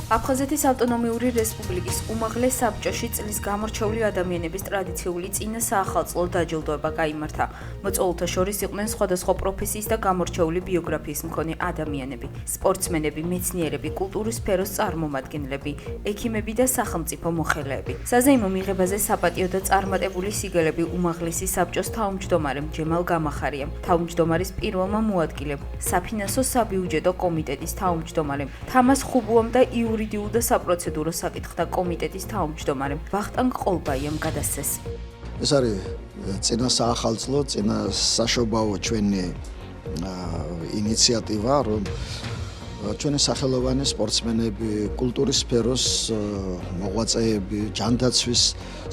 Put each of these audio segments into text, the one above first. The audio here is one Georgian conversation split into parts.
აფხაზეთის ავტონომიური რესპუბლიკის უმაღლეს საბჭოში წლის გამორჩეული ადამიანების ტრადიციული წინა საახალწლო დაჯილდოება გაიმართა. მოწვეულთა შორის იყვნენ სხვადასხვა პროფესიის და გამორჩეული ბიოგრაფიის მქონე ადამიანები, სპორტსმენები, მეცნიერები, კულტურის სფეროს წარმომადგენლები, ექიმები და სახელმწიფო მოხელეები. საზეიმო მიღებაზე საპატიო და წარმატებული სიგელები უმაღლესი საბჭოს თავმჯდომარემ ჯემალ გამახარიამ, თავმჯდომარის პირველმა მოადგილემ, საფინანსო საბიუჯეტო კომიტეტის თავმჯდომარემ, თამას ხუბუამ და იურიდიულ და საპროცედურო საკითხთა კომიტეტის თავმჯდომარემ ვახტანგ ყოლბაიამ გადასცეს. ეს არის წინა საახალწლო, წინა საშობაო ჩვენი ინიციატივა, რომ ჩვენი სახელოვანი სპორტსმენები, კულტურის სფეროს მოღვაწეები, ჯანდაცვის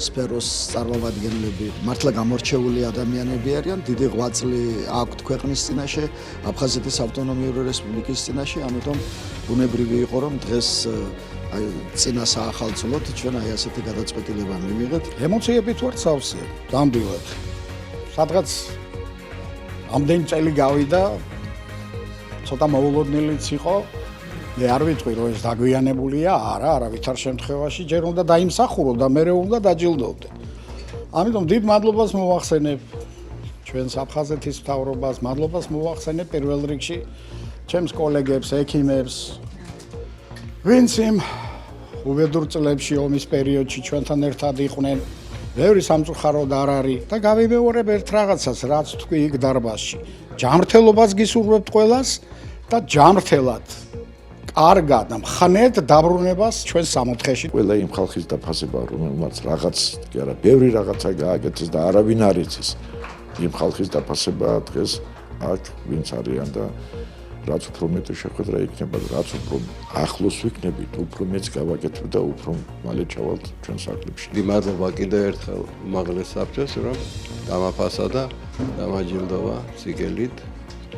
სფეროს წარმომადგენლები, მართლა გამორჩეული ადამიანები არიან, დიდი ღვაწლი აქვთ ქვეყნის წინაშე, აფხაზეთის ავტონომიური რესპუბლიკის წინაშე, ამიტომ ბუნებრივი იყო, რომ დღეს წინა საახალწლოდ ჩვენ ასეთი გადაწყვეტილება მივიღეთ. ემოციები თუ არ სავსე, დამბილად. სადღაც ამდენი წელი გავიდა, ცოტა მოულოდნელიც იყო. მე არ ვიტყვი, რომ ეს დაგვიანებულია, არა, ვითარ შემთხვევაში ჯერ უნდა დაიმსახურო და მერე უნდა დაჯილდოვდე. ამიტომ დიდ მადლობას მოვახსენებ ჩვენს აფხაზეთის მთავრობას, მადლობას მოვახსენებ პირველ რიგში ჩემს კოლეგებს, ექიმებს, ვინც იმ უბედურ წლებში ომის პერიოდში ჩვენთან ერთად იყვნენ. ბევრი სამწუხაროდ არ არის და გავიმეორებ ერთ რაღაცას, რაც თქვი იქ დარბაზში. ჯანმრთელობას გისურვებთ ყველას და ჯანმრთელად, კარგად და მხნედ დაბრუნებას ჩვენ სამოთხეში. ყველა იმ ხალხის დაფასება, რომელმაც რაღაც, კი არა, ბევრი რაღაცა გააკეთეს და არავინ არ იცის. იმ ხალხის დაფასება დღეს აქ ვინც არიან და რაც უფრო მეტი შეხვედრა იქნება, რაც უფრო ახლოს ვიქნებით, უფრო მეც გავაკეთებ და უფრო მალე ჩავალთ ჩვენ სახლებში. მადლობა კიდევ ერთხელ უმაღლეს საბჭოს, რომ დამაფასა და დამაჯილდოვა სიგელით,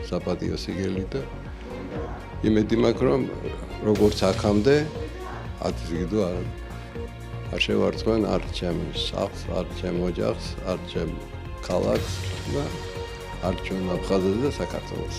საპატიო სიგელით და იმედი მაქვს, რომ როგორც აქამდე, ათვისგიდო არ შევარცხენ არ ჩემ სახლს, არ ჩემ ოჯახს, არ ჩემ ქალაქს და არ ჩვენ აფხაზეთს და საქართველოს.